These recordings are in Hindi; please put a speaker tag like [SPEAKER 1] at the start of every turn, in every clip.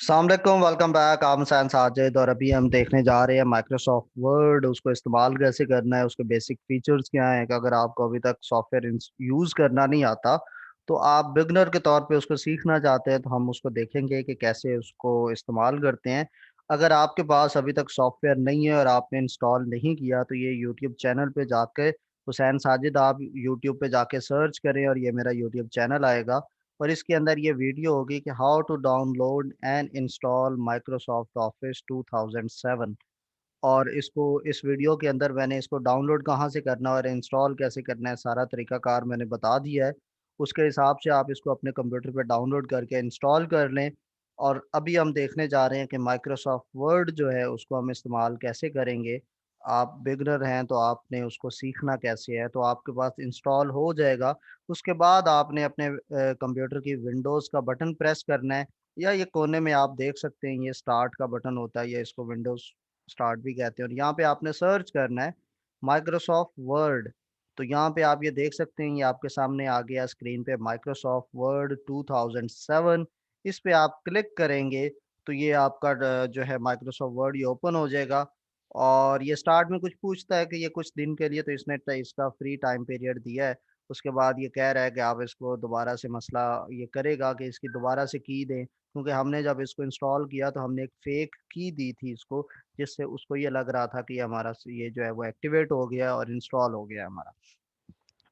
[SPEAKER 1] अस्सलाम वेलकम बैक। आप साइंस साजिद और अभी हम देखने जा रहे हैं माइक्रोसॉफ्ट वर्ड। उसको इस्तेमाल कैसे करना है, उसके बेसिक फीचर्स क्या हैं। कि अगर आपको अभी तक सॉफ्टवेयर यूज़ करना नहीं आता तो आप बिगनर के तौर पे उसको सीखना चाहते हैं, तो हम उसको देखेंगे कि कैसे उसको इस्तेमाल करते हैं। अगर आपके पास अभी तक सॉफ्टवेयर नहीं है और आपने इंस्टॉल नहीं किया तो ये यूट्यूब चैनल पे जाके हुसैन साजिद आप यूट्यूब पे जाके सर्च करें और ये मेरा यूट्यूब चैनल आएगा। और इसके अंदर ये वीडियो होगी कि how to download and install Microsoft Office 2007। और इसको इस वीडियो के अंदर मैंने इसको डाउनलोड कहाँ से करना है और इंस्टॉल कैसे करना है, सारा तरीकाकार मैंने बता दिया है। उसके हिसाब से आप इसको अपने कंप्यूटर पे डाउनलोड करके इंस्टॉल कर लें। और अभी हम देखने जा रहे हैं कि माइक्रोसॉफ्ट वर्ड जो है उसको हम इस्तेमाल कैसे करेंगे। आप बिगनर हैं तो आपने उसको सीखना कैसे है, तो आपके पास इंस्टॉल हो जाएगा। उसके बाद आपने अपने कंप्यूटर की विंडोज़ का बटन प्रेस करना है, या ये कोने में आप देख सकते हैं ये स्टार्ट का बटन होता है, या इसको विंडोज़ स्टार्ट भी कहते हैं। और यहाँ पे आपने सर्च करना है माइक्रोसॉफ्ट वर्ड। तो यहाँ पे आप ये देख सकते हैं, ये आपके सामने आ गया स्क्रीन पे माइक्रोसॉफ्ट वर्ड 2007। इस पे आप क्लिक करेंगे तो ये आपका जो है माइक्रोसॉफ्ट वर्ड ये ओपन हो जाएगा। और ये स्टार्ट में कुछ पूछता है कि ये कुछ दिन के लिए, तो इसने इसका फ्री टाइम पीरियड दिया है। उसके बाद ये कह रहा है कि आप इसको दोबारा से मसला ये करेगा कि इसकी दोबारा से की दें, क्योंकि हमने जब इसको इंस्टॉल किया तो हमने एक फेक की दी थी इसको, जिससे उसको ये लग रहा था कि ये हमारा ये जो है वो एक्टिवेट हो गया और इंस्टॉल हो गया हमारा।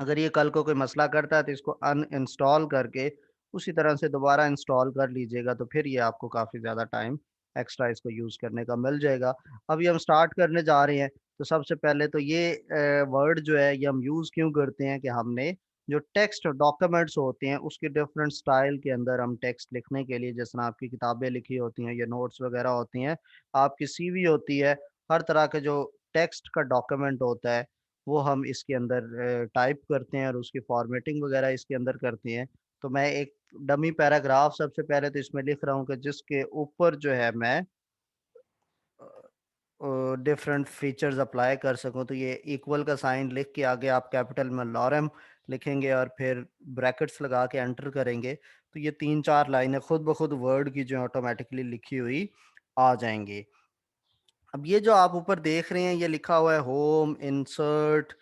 [SPEAKER 1] अगर ये कल को कोई मसला करता है तो इसको अनइंस्टॉल करके उसी तरह से दोबारा इंस्टॉल कर लीजिएगा, तो फिर ये आपको काफ़ी ज़्यादा टाइम एक्स्ट्रा इसको यूज़ करने का मिल जाएगा। अभी हम स्टार्ट करने जा रहे हैं। तो सबसे पहले तो ये वर्ड जो है ये हम यूज़ क्यों करते हैं कि हमने जो टेक्स्ट डॉक्यूमेंट्स होते हैं उसके डिफरेंट स्टाइल के अंदर हम टेक्स्ट लिखने के लिए, जिस तरह आपकी किताबें लिखी होती हैं या नोट्स वगैरह होती हैं, आपकी सीवी होती है, हर तरह के जो टेक्स्ट का डॉक्यूमेंट होता है वो हम इसके अंदर टाइप करते हैं और उसकी फॉर्मेटिंग वगैरह इसके अंदर करते हैं। तो मैं एक डमी पैराग्राफ सबसे पहले तो इसमें लिख रहा हूँ कि जिसके ऊपर जो है मैं डिफरेंट फीचर्स अप्लाई कर सकूँ। तो ये इक्वल का साइन लिख के आगे आप कैपिटल में लॉरेम लिखेंगे और फिर ब्रैकेट्स लगा के एंटर करेंगे, तो ये 3-4 लाइनें खुद ब खुद वर्ड की जो ऑटोमेटिकली लिखी हुई आ जाएंगी। अब ये जो आप ऊपर देख रहे हैं ये लिखा हुआ है होम, इंसर्ट,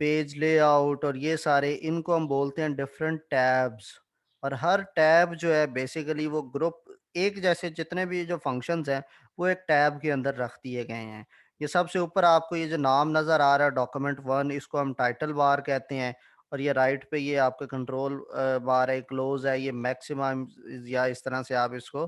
[SPEAKER 1] पेज लेआउट, और ये सारे इनको हम बोलते हैं डिफरेंट टैब्स। और हर टैब जो है बेसिकली वो ग्रुप एक जैसे जितने भी जो फंक्शंस हैं वो एक टैब के अंदर रख दिए गए हैं। ये सबसे ऊपर आपको ये जो नाम नज़र आ रहा है डॉक्यूमेंट वन, इसको हम टाइटल बार कहते हैं। और ये राइट पे ये आपका कंट्रोल बार है, क्लोज है, ये मैक्सिमम या इस तरह से आप इसको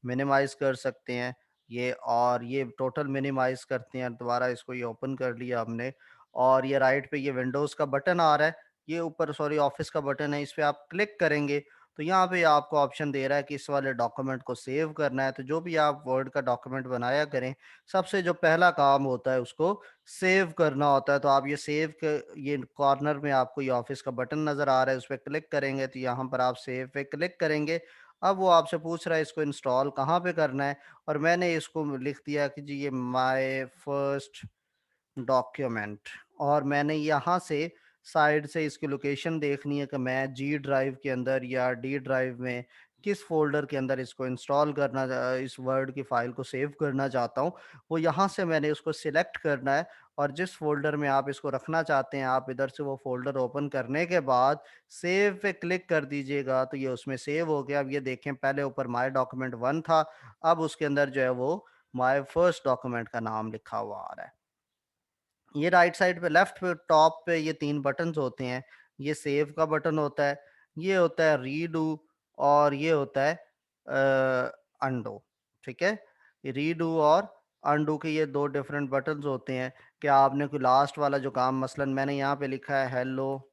[SPEAKER 1] मिनिमाइज कर सकते हैं। ये और ये टोटल मिनिमाइज करते हैं, दोबारा इसको ये ओपन कर लिया हमने। और ये राइट पे ये विंडोज़ का बटन आ रहा है, ये ऊपर सॉरी ऑफिस का बटन है, इस पे आप क्लिक करेंगे तो यहाँ पे आपको ऑप्शन दे रहा है कि इस वाले डॉक्यूमेंट को सेव करना है। तो जो भी आप वर्ड का डॉक्यूमेंट बनाया करें, सबसे जो पहला काम होता है उसको सेव करना होता है। तो आप ये सेव के ये कॉर्नर में आपको ये ऑफिस का बटन नज़र आ रहा है, उस पर क्लिक करेंगे तो यहाँ पर आप सेव पे क्लिक करेंगे। अब वो आपसे पूछ रहा है इसको इंस्टॉल कहाँ पे करना है, और मैंने इसको लिख दिया कि जी ये माय फर्स्ट डॉक्यूमेंट। और मैंने यहाँ से साइड से इसकी लोकेशन देखनी है कि मैं जी ड्राइव के अंदर या डी ड्राइव में किस फोल्डर के अंदर इसको इंस्टॉल करना इस वर्ड की फाइल को सेव करना चाहता हूँ। वो यहाँ से मैंने उसको सिलेक्ट करना है, और जिस फोल्डर में आप इसको रखना चाहते हैं आप इधर से वो फोल्डर ओपन करने के बाद सेव पे क्लिक कर दीजिएगा, तो ये उसमें सेव हो गया। अब ये देखें पहले ऊपर माय डॉक्यूमेंट वन था, अब उसके अंदर जो है वो माय फर्स्ट डॉक्यूमेंट का नाम लिखा हुआ आ रहा है। ये राइट साइड पे लेफ्ट पे टॉप पे ये 3 बटन्स होते हैं। ये सेव का बटन होता है, ये होता है रीडू, और ये होता है अंडू। ठीक है? रीडू और अंडू के ये 2 डिफरेंट बटन्स होते हैं कि आपने कोई लास्ट वाला जो काम, मसलन मैंने यहाँ पे लिखा है हेलो,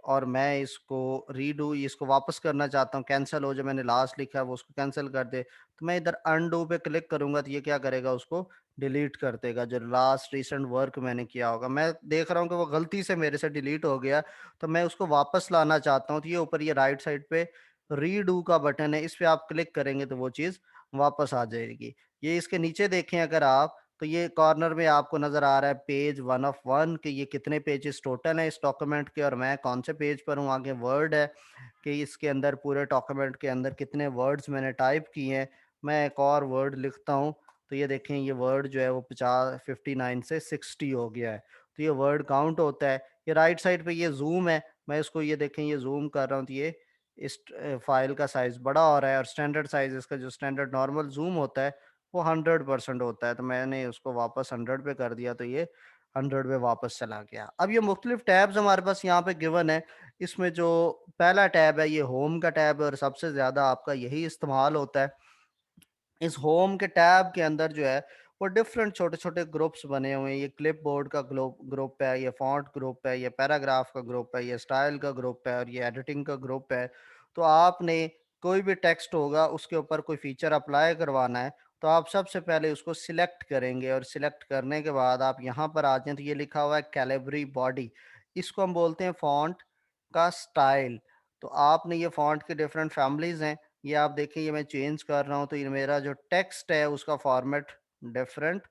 [SPEAKER 1] और मैं इसको रीडू इसको वापस करना चाहता हूँ, कैंसिल हो, जो मैंने लास्ट लिखा है वो उसको कैंसिल कर दे, तो मैं इधर अनडू पे क्लिक करूंगा तो ये क्या करेगा, उसको डिलीट कर देगा जो लास्ट रिसेंट वर्क मैंने किया होगा। मैं देख रहा हूँ कि वो गलती से मेरे से डिलीट हो गया, तो मैं उसको वापस लाना चाहता हूँ। तो ये ऊपर ये राइट साइड पे रीडू का बटन है, इस पे आप क्लिक करेंगे तो वो चीज़ वापस आ जाएगी। ये इसके नीचे देखें अगर आप, तो ये कॉर्नर में आपको नज़र आ रहा है पेज 1 ऑफ 1 कि ये कितने पेजेस टोटल हैं इस डॉक्यूमेंट के, और मैं कौन से पेज पर हूँ। आगे वर्ड है कि इसके अंदर पूरे डॉक्यूमेंट के अंदर कितने वर्ड्स मैंने टाइप किए हैं। मैं एक और वर्ड लिखता हूँ, तो ये देखें ये वर्ड जो है वो 59 से 60 हो गया है। तो ये वर्ड काउंट होता है। ये राइट साइड पे ये जूम है, मैं इसको ये देखें ये जूम कर रहा हूँ, तो ये इस फाइल का साइज बड़ा हो रहा है, और स्टैंडर्ड साइज इसका जो स्टैंडर्ड नॉर्मल जूम होता है वो 100% होता है। तो मैंने उसको वापस 100 पे कर दिया, तो ये 100 पे वापस चला गया। अब ये मुख्तलिफ टैब्स हमारे पास यहाँ पे गिवन है। इसमें जो पहला टैब है ये होम का टैब है, और सबसे ज़्यादा आपका यही इस्तेमाल होता है। इस होम के टैब के अंदर जो है वो डिफरेंट छोटे छोटे ग्रुप्स बने हुए हैं। ये क्लिप बोर्ड का ग्रुप है, ये फॉन्ट ग्रुप है, ये पैराग्राफ का ग्रुप है, ये स्टाइल का ग्रुप है, और ये एडिटिंग का ग्रुप है। तो आपने कोई भी टेक्स्ट होगा उसके ऊपर कोई फीचर अप्लाई करवाना है, तो आप सबसे पहले उसको सिलेक्ट करेंगे, और सिलेक्ट करने के बाद आप यहाँ पर आ जाएं तो ये लिखा हुआ है कैलिबरी बॉडी। इसको हम बोलते हैं फॉन्ट का स्टाइल। तो आपने ये फॉन्ट के डिफरेंट फैमिलीज हैं, ये आप देखिए ये मैं चेंज कर रहा हूँ, तो ये मेरा जो टेक्स्ट है उसका फॉर्मेट डिफरेंट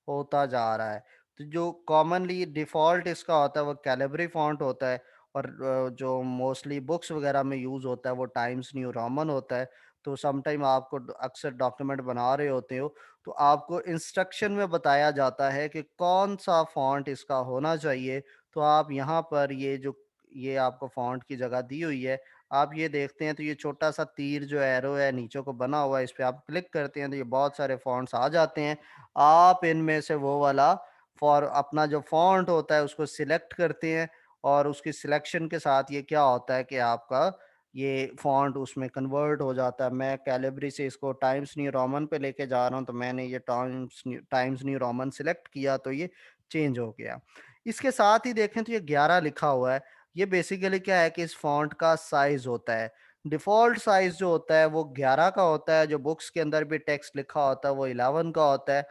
[SPEAKER 1] होता जा रहा है। तो जो कॉमनली डिफ़ॉल्ट इसका होता है वो कैलिबरी फॉन्ट होता है, और जो मोस्टली बुक्स वगैरह में यूज़ होता है वो टाइम्स न्यू रोमन होता है। तो समटाइम आपको अक्सर डॉक्यूमेंट बना रहे होते हो, तो आपको इंस्ट्रक्शन में बताया जाता है कि कौन सा फॉन्ट इसका होना चाहिए। तो आप यहाँ पर ये आपको फॉन्ट की जगह दी हुई है, आप ये देखते हैं तो ये छोटा सा तीर जो एरो है नीचे को बना हुआ है, इस पे आप क्लिक करते हैं तो ये बहुत सारे फॉन्ट्स आ जाते हैं। आप इनमें से वो वाला फॉर अपना जो फॉन्ट होता है उसको सिलेक्ट करते हैं, और उसकी सिलेक्शन के साथ ये क्या होता है कि आपका ये फॉन्ट उसमें कन्वर्ट हो जाता है। मैं कैलिबरी से इसको टाइम्स न्यू रोमन पे लेके जा रहा हूँ, तो मैंने ये टाइम्स न्यू रोमन सिलेक्ट किया, तो ये चेंज हो गया। इसके साथ ही देखें तो ये 11 लिखा हुआ है। ये बेसिकली क्या है कि इस फॉन्ट का साइज होता है। डिफ़ॉल्ट साइज जो होता है वो 11 का होता है, जो बुक्स के अंदर भी टेक्स्ट लिखा होता है वो 11 का होता है।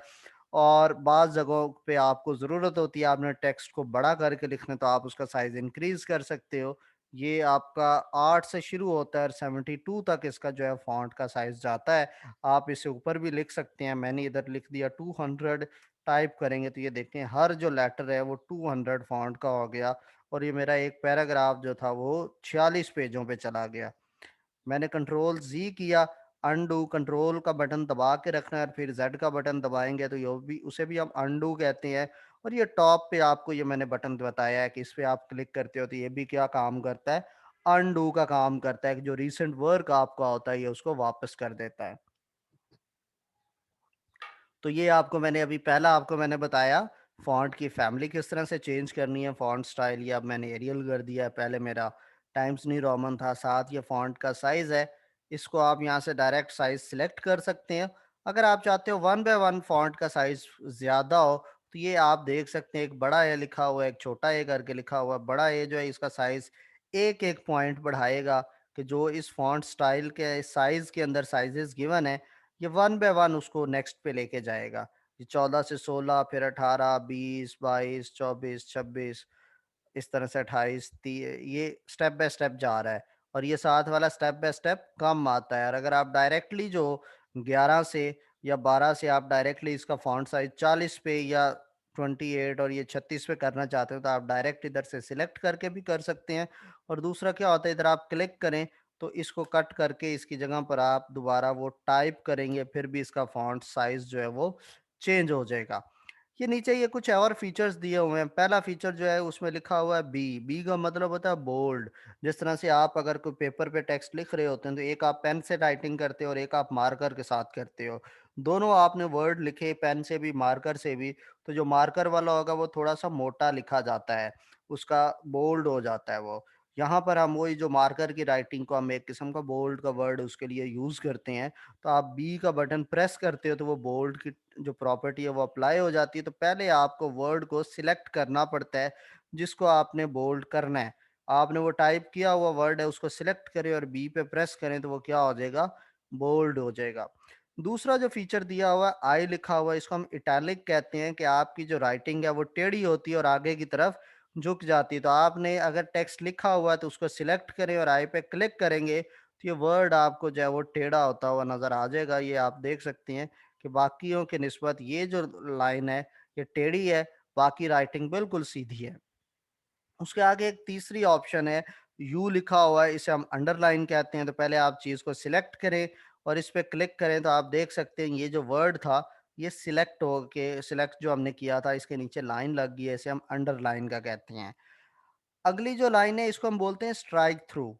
[SPEAKER 1] और बाज़ जगहों पे आपको ज़रूरत होती है, आपने टेक्स्ट को बड़ा करके लिखना है, तो आप उसका साइज़ इंक्रीज़ कर सकते हो। ये आपका 8 से शुरू होता है और 72 तक इसका जो है फ़ॉन्ट का साइज़ जाता है। आप इससे ऊपर भी लिख सकते हैं, मैंने इधर लिख दिया 200। टाइप करेंगे तो ये देखें हर जो लेटर है वो 200 फ़ॉन्ट का हो गया, और ये मेरा एक पैराग्राफ जो था वो 46 पेजों पे चला गया। मैंने कंट्रोल ज़ी किया, अनडू कंट्रोल का बटन दबा के रखना है, और फिर ज़ेड का बटन दबाएँगे तो यो भी उसे भी हम अनडू कहते हैं। और ये टॉप पे आपको ये मैंने बटन बताया है कि इस पे आप क्लिक करते हो तो ये भी क्या काम करता है, अनडू का काम करता है, कि जो रीसेंट वर्क आपका होता है ये उसको वापस कर देता है। तो ये आपको मैंने अभी पहला आपको मैंने बताया फ़ॉन्ट की फैमिली किस तरह से चेंज करनी है, फ़ॉन्ट स्टाइल ये अब मैंने एरियल कर दिया है, पहले मेरा टाइम्स न्यू रोमन था। साथ ये फ़ॉन्ट का साइज़ है, इसको आप यहाँ से डायरेक्ट साइज़ सिलेक्ट कर सकते हैं। अगर आप चाहते हो 1 बाय 1 फ़ॉन्ट का साइज़ ज़्यादा हो, तो ये आप देख सकते हैं एक बड़ा ए लिखा हुआ है, एक छोटा ए करके लिखा हुआ है। बड़ा ए जो है इसका साइज़ एक-एक पॉइंट बढ़ाएगा, कि जो इस फ़ॉन्ट स्टाइल के साइज़ के अंदर साइज़ेज़ गिवन है, ये 1 बाय 1 उसको नेक्स्ट पे लेके जाएगा। ये 14 से 16, फिर 18, 20, 22, 24, 26, इस तरह से 28, ती ये स्टेप बाय स्टेप जा रहा है, और ये साथ वाला स्टेप बाय स्टेप कम आता है। और अगर आप डायरेक्टली जो 11 से या 12 से आप डायरेक्टली इसका फ़ॉन्ट साइज़ 40 पे या 28 और ये 36 पे करना चाहते हो, तो आप डायरेक्ट इधर से सिलेक्ट करके भी कर सकते हैं। और दूसरा क्या होता है, इधर आप क्लिक करें तो इसको कट करके इसकी जगह पर आप दोबारा वो टाइप करेंगे, फिर भी इसका फ़ॉन्ट साइज़ जो है वो चेंज हो जाएगा। ये नीचे ये कुछ और फीचर्स दिए हुए हैं। पहला फीचर जो है उसमें लिखा हुआ है बी। बी का मतलब होता है बोल्ड। जिस तरह से आप अगर कोई पेपर पे टेक्स्ट लिख रहे होते हैं तो एक आप पेन से राइटिंग करते हो और एक आप मार्कर के साथ करते हो। दोनों आपने वर्ड लिखे पेन से भी मार्कर से भी, तो जो मार्कर वाला होगा वो थोड़ा-सा मोटा लिखा जाता है। उसका बोल्ड हो जाता है वो। यहाँ पर हम वही जो मार्कर की राइटिंग को हम एक किस्म का बोल्ड का वर्ड उसके लिए यूज़ करते हैं। तो आप बी का बटन प्रेस करते हो तो वो बोल्ड की जो प्रॉपर्टी है वो अप्लाई हो जाती है। तो पहले आपको वर्ड को सिलेक्ट करना पड़ता है जिसको आपने बोल्ड करना है। आपने वो टाइप किया हुआ वर्ड है उसको सिलेक्ट करें और बी पे प्रेस करें तो वो क्या हो जाएगा, बोल्ड हो जाएगा। दूसरा जो फीचर दिया हुआ है आई लिखा हुआ है, इसको हम इटैलिक कहते हैं, कि आपकी जो राइटिंग है वो टेढ़ी होती है और आगे की तरफ झुक जाती है। तो आपने अगर टेक्स्ट लिखा हुआ है तो उसको सिलेक्ट करें और आई पे क्लिक करेंगे तो ये वर्ड आपको जो है वो टेढ़ा होता हुआ नज़र आ जाएगा। ये आप देख सकते हैं कि बाकियों की निस्बत ये जो लाइन है ये टेढ़ी है, बाकी राइटिंग बिल्कुल सीधी है। उसके आगे एक तीसरी ऑप्शन है, यू लिखा हुआ है, इसे हम अंडरलाइन कहते हैं। तो पहले आप चीज़ को सिलेक्ट करें और इस पे क्लिक करें तो आप देख सकते हैं ये जो वर्ड था ये सिलेक्ट हो के, सिलेक्ट जो हमने किया था इसके नीचे लाइन लग गई है, इसे हम अंडरलाइन का कहते हैं। अगली जो लाइन है इसको हम बोलते हैं स्ट्राइक थ्रू।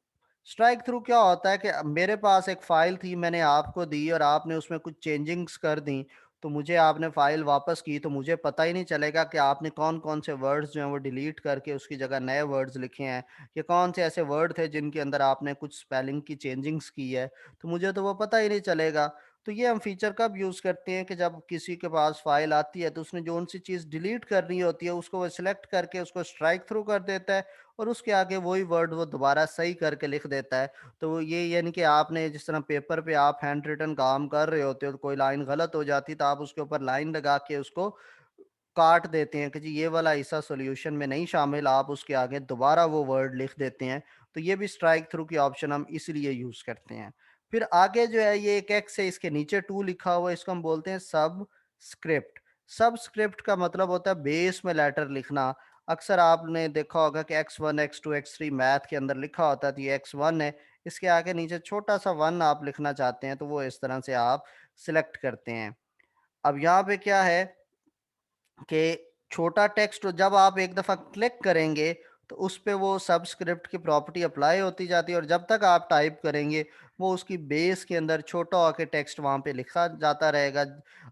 [SPEAKER 1] स्ट्राइक थ्रू क्या होता है कि मेरे पास एक फाइल थी, मैंने आपको दी और आपने उसमें कुछ चेंजिंग्स कर दी, तो मुझे आपने फाइल वापस की तो मुझे पता ही नहीं चलेगा कि आपने कौन कौन से वर्ड्स जो हैं वो डिलीट करके उसकी जगह नए वर्ड्स लिखे हैं, या कौन से ऐसे वर्ड थे जिनके अंदर आपने कुछ स्पेलिंग की चेंजिंग्स की है, तो मुझे तो वो पता ही नहीं चलेगा। तो ये हम फीचर कब यूज़ करते हैं कि जब किसी के पास फाइल आती है तो उसने जो सी चीज़ डिलीट करनी होती है उसको वो सिलेक्ट करके उसको स्ट्राइक थ्रू कर देता है और उसके आगे वही वर्ड वो दोबारा सही करके लिख देता है। तो ये यानी कि आपने जिस तरह पेपर पे आप हैंड रिटन काम कर रहे होते हो तो कोई लाइन गलत हो जाती है तो आप उसके ऊपर लाइन लगा के उसको काट देते हैं कि जी ये वाला हिस्सा सॉल्यूशन में नहीं शामिल, आप उसके आगे दोबारा वो वर्ड लिख देते हैं। तो ये भी स्ट्राइक थ्रू की ऑप्शन हम इसलिए यूज़ करते हैं। फिर आगे जो है ये एक एक्स है, इसके नीचे टू लिखा हुआ है, इसको हम बोलते हैं सब स्क्रिप्ट। सब स्क्रिप्ट का मतलब होता है बेस में लेटर लिखना। अक्सर आपने देखा होगा कि x1 x2 x3 मैथ के अंदर लिखा होता है तो ये x1 है, इसके आगे नीचे छोटा सा 1 आप लिखना चाहते हैं तो वो इस तरह से आप सिलेक्ट करते हैं। अब यहाँ पे क्या है कि छोटा टेक्स्ट जब आप एक दफ़ा क्लिक करेंगे तो उस पे वो सबस्क्रिप्ट की प्रॉपर्टी अप्लाई होती जाती है और जब तक आप टाइप करेंगे वो उसकी बेस के अंदर छोटा होकर टेक्स्ट वहाँ पे लिखा जाता रहेगा।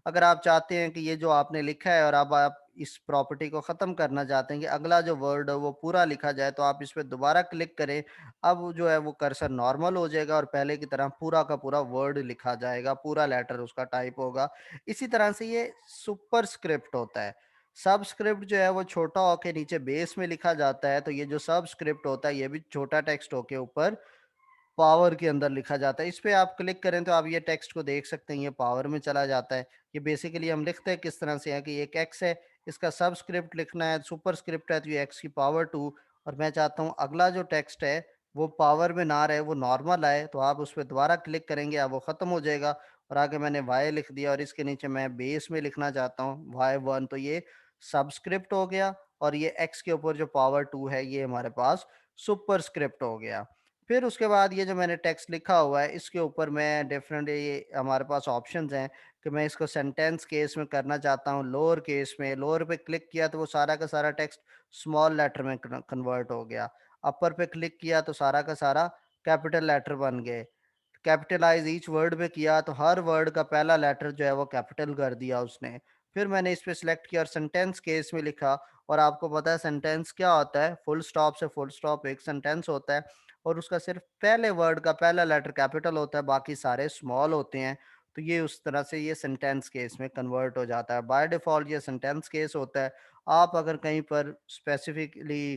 [SPEAKER 1] अगर आप चाहते हैं कि ये जो आपने लिखा है और अब आप इस प्रॉपर्टी को ख़त्म करना चाहते हैं कि अगला जो वर्ड है वो पूरा लिखा जाए तो आप इस पर दोबारा क्लिक करें। अब वो जो है वो कर्सर नॉर्मल हो जाएगा और पहले की तरह पूरा का पूरा वर्ड लिखा जाएगा, पूरा लेटर उसका टाइप होगा। इसी तरह से ये सुपर स्क्रिप्ट होता है। सबस्क्रिप्ट जो है वो छोटा होके नीचे बेस में लिखा जाता है, तो ये जो सबस्क्रिप्ट होता है ये भी छोटा टेक्स्ट होके ऊपर पावर के अंदर लिखा जाता है। इस पे आप क्लिक करें तो आप ये टेक्स्ट को देख सकते हैं, ये पावर में चला जाता है। ये बेसिकली हम लिखते हैं किस तरह से है कि एक एक्स है, इसका सबस्क्रिप्ट लिखना है, सुपर स्क्रिप्ट है तो ये एक्स की पावर 2, और मैं चाहता हूँ अगला जो टेक्स्ट है वो पावर में ना रहे, वो नॉर्मल आए, तो आप उस पे दोबारा क्लिक करेंगे, अब वो ख़त्म हो जाएगा। और आगे मैंने वाई लिख दिया और इसके नीचे मैं बेस में लिखना चाहता हूँ y1, तो ये सबस्क्रिप्ट हो गया और ये एक्स के ऊपर जो पावर 2 है ये हमारे पास सुपर स्क्रिप्ट हो गया। फिर उसके बाद ये जो मैंने टेक्स्ट लिखा हुआ है इसके ऊपर मैं डेफिनेटली ये हमारे पास ऑप्शंस हैं कि मैं इसको सेंटेंस केस में करना चाहता हूँ लोअर केस में। लोअर पे क्लिक किया तो वो सारा का सारा टेक्स्ट स्मॉल लेटर में कन्वर्ट हो गया। अपर पे क्लिक किया तो सारा का सारा कैपिटल लेटर बन गए। कैपिटलाइज़ ईच वर्ड में किया तो हर वर्ड का पहला लेटर जो है वो कैपिटल कर दिया उसने। फिर मैंने इस पे सिलेक्ट किया और सेंटेंस केस में लिखा, और आपको पता है सेंटेंस क्या होता है, फुल स्टॉप से फुल स्टॉप एक सेंटेंस होता है और उसका सिर्फ पहले वर्ड का पहला लेटर कैपिटल होता है, बाकी सारे स्मॉल होते हैं। तो ये उस तरह से ये सेंटेंस केस में कन्वर्ट हो जाता है। बाय डिफ़ॉल्ट ये सेंटेंस केस होता है। आप अगर कहीं पर स्पेसिफिकली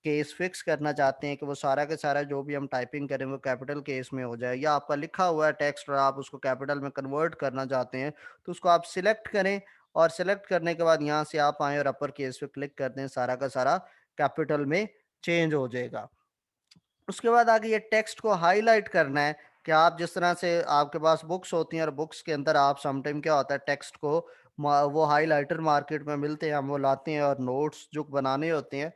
[SPEAKER 1] केस फिक्स करना चाहते हैं कि वो सारा का सारा जो भी हम टाइपिंग करें वो कैपिटल केस में हो जाए, या आपका लिखा हुआ है टेक्स्ट और आप उसको कैपिटल में कन्वर्ट करना चाहते हैं, तो उसको आप सिलेक्ट करें और सिलेक्ट करने के बाद यहाँ से आप आएँ और अपर केस पे क्लिक कर दें, सारा का सारा कैपिटल में चेंज हो जाएगा। उसके बाद आगे ये टेक्स्ट को हाईलाइट करना है कि आप जिस तरह से आपके पास बुक्स होती हैं और बुक्स के अंदर आप समटाइम क्या होता है टेक्स्ट को वो हाईलाइटर मार्केट में मिलते हैं, हम वो लाते हैं और नोट्स जो बनाने होते हैं,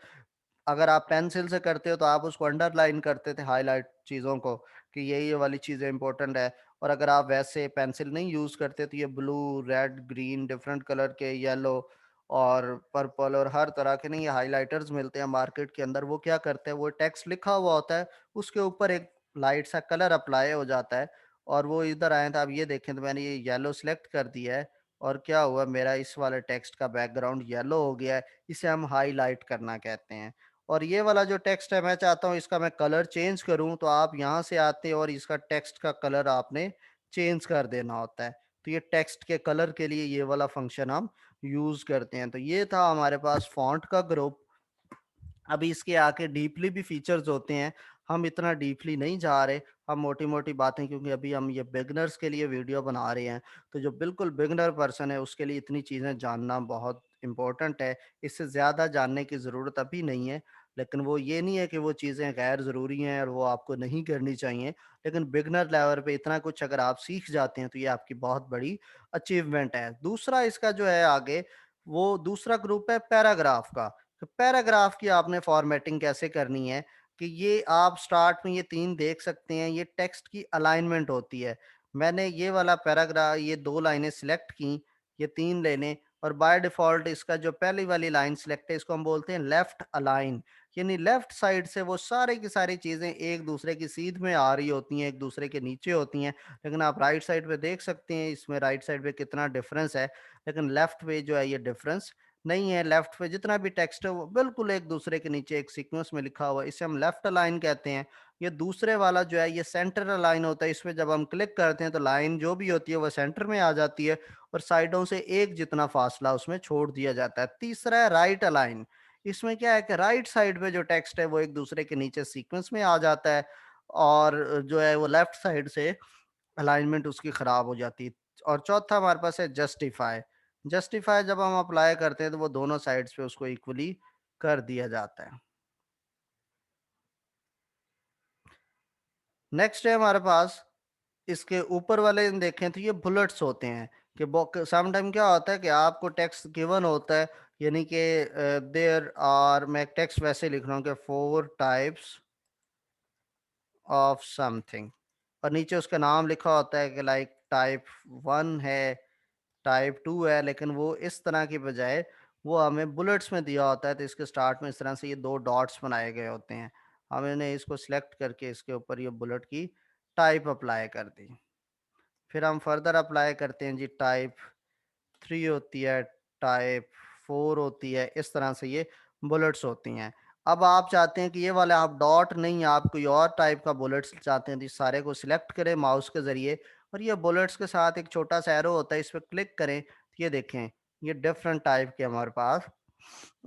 [SPEAKER 1] अगर आप पेंसिल से करते हो तो आप उसको अंडरलाइन करते थे हाइलाइट चीज़ों को कि ये वाली चीज़ें इंपॉर्टेंट है। और अगर आप वैसे पेंसिल नहीं यूज़ करते तो ये blue, red, green different colour के, येलो और पर्पल और हर तरह के नहीं ये हाइलाइटर्स मिलते हैं मार्केट के अंदर। वो क्या करते हैं, वो टेक्स्ट लिखा हुआ होता है उसके ऊपर एक लाइट सा कलर अप्लाई हो जाता है और वो इधर आए तो आप ये देखें तो मैंने ये येलो सेलेक्ट कर दिया है और क्या हुआ, मेरा इस वाले टेक्स्ट का बैकग्राउंड येलो हो गया है। इसे हम हाईलाइट करना कहते हैं। और ये वाला जो टेक्स्ट है मैं चाहता हूँ इसका मैं कलर चेंज करूँ, तो आप यहाँ से आते हैं और इसका टेक्स्ट का कलर आपने चेंज कर देना होता है। तो ये टेक्स्ट के कलर के लिए ये वाला फंक्शन हम यूज़ करते हैं। तो ये था हमारे पास फ़ॉन्ट का ग्रुप। अभी इसके आगे डीपली भी फीचर्स होते हैं, हम इतना डीपली नहीं जा रहे, हम मोटी-मोटी बातें, क्योंकि अभी हम ये बिगिनर्स के लिए वीडियो बना रहे हैं, तो जो बिल्कुल बिगिनर पर्सन है उसके लिए इतनी चीज़ें जानना बहुत इम्पोर्टेंट है। इससे ज़्यादा जानने की ज़रूरत अभी नहीं है, लेकिन वो ये नहीं है कि वो चीज़ें गैर ज़रूरी हैं और वो आपको नहीं करनी चाहिए, लेकिन बिगिनर लेवल पे इतना कुछ अगर आप सीख जाते हैं तो ये आपकी बहुत बड़ी अचीवमेंट है। दूसरा इसका जो है आगे, वो दूसरा ग्रुप है पैराग्राफ का। तो पैराग्राफ की आपने फॉर्मेटिंग कैसे करनी है कि ये आप स्टार्ट में ये 3 देख सकते हैं, ये टेक्स्ट की अलाइनमेंट होती है। मैंने ये वाला पैराग्राफ, ये 2 लाइनें सिलेक्ट की, ये 3 लाइनें, और बाय डिफ़ॉल्ट इसका जो पहली वाली लाइन सिलेक्ट है इसको हम बोलते हैं लेफ्ट अलाइन। यानी लेफ्ट साइड से वो सारी की सारी चीज़ें एक दूसरे की सीध में आ रही होती हैं, एक दूसरे के नीचे होती हैं। लेकिन आप राइट साइड पे देख सकते हैं इसमें राइट साइड पे कितना डिफ़रेंस है, लेकिन लेफ्ट पे जो है ये डिफ़रेंस नहीं है। लेफ्ट पे जितना भी टेक्स्ट है वो बिल्कुल एक दूसरे के नीचे एक सीक्वेंस में लिखा हुआ है, इसे हम लेफ्ट अलाइन कहते हैं। ये दूसरे वाला जो है ये सेंटर लाइन होता है, इसमें जब हम क्लिक करते हैं तो लाइन जो भी होती है वो सेंटर में आ जाती है और साइडों से एक जितना फासला उसमें छोड़ दिया जाता है। तीसरा है राइट अलाइन। इसमें क्या है कि राइट साइड पे जो टेक्स्ट है वो एक दूसरे के नीचे सीक्वेंस में आ जाता है और जो है वो लेफ्ट साइड से अलाइनमेंट उसकी खराब हो जाती है। और चौथा हमारे पास है जस्टिफाई। जस्टिफाई जब हम अप्लाई करते हैं तो वो दोनों साइड्स पे उसको इक्वली कर दिया जाता है। नेक्स्ट है हमारे पास, इसके ऊपर वाले देखें तो ये बुलेट्स होते हैं कि सम टाइम क्या होता है कि आपको टेक्स्ट गिवन होता है, यानी कि देयर आर, मैं टेक्स्ट वैसे लिख रहा हूँ कि 4 टाइप्स ऑफ समथिंग, और नीचे उसका नाम लिखा होता है कि लाइक टाइप 1 है, टाइप 2 है, लेकिन वो इस तरह की बजाय वो हमें बुलेट्स में दिया होता है। तो इसके स्टार्ट में इस तरह से ये 2 डॉट्स बनाए गए होते हैं। हमने इसको सिलेक्ट करके इसके ऊपर ये बुलेट की टाइप अप्लाई कर दी। फिर हम फर्दर अप्लाई करते हैं जी, टाइप 3 होती है, टाइप 4 होती है, इस तरह से ये बुलेट्स होती हैं। अब आप चाहते हैं कि ये वाले आप डॉट नहीं, आप कोई और टाइप का बुलेट्स चाहते हैं तो इस सारे को सिलेक्ट करें माउस के ज़रिए और ये बुलेट्स के साथ एक छोटा सा एरो होता है, इस पर क्लिक करें तो ये देखें ये डिफरेंट टाइप के हमारे पास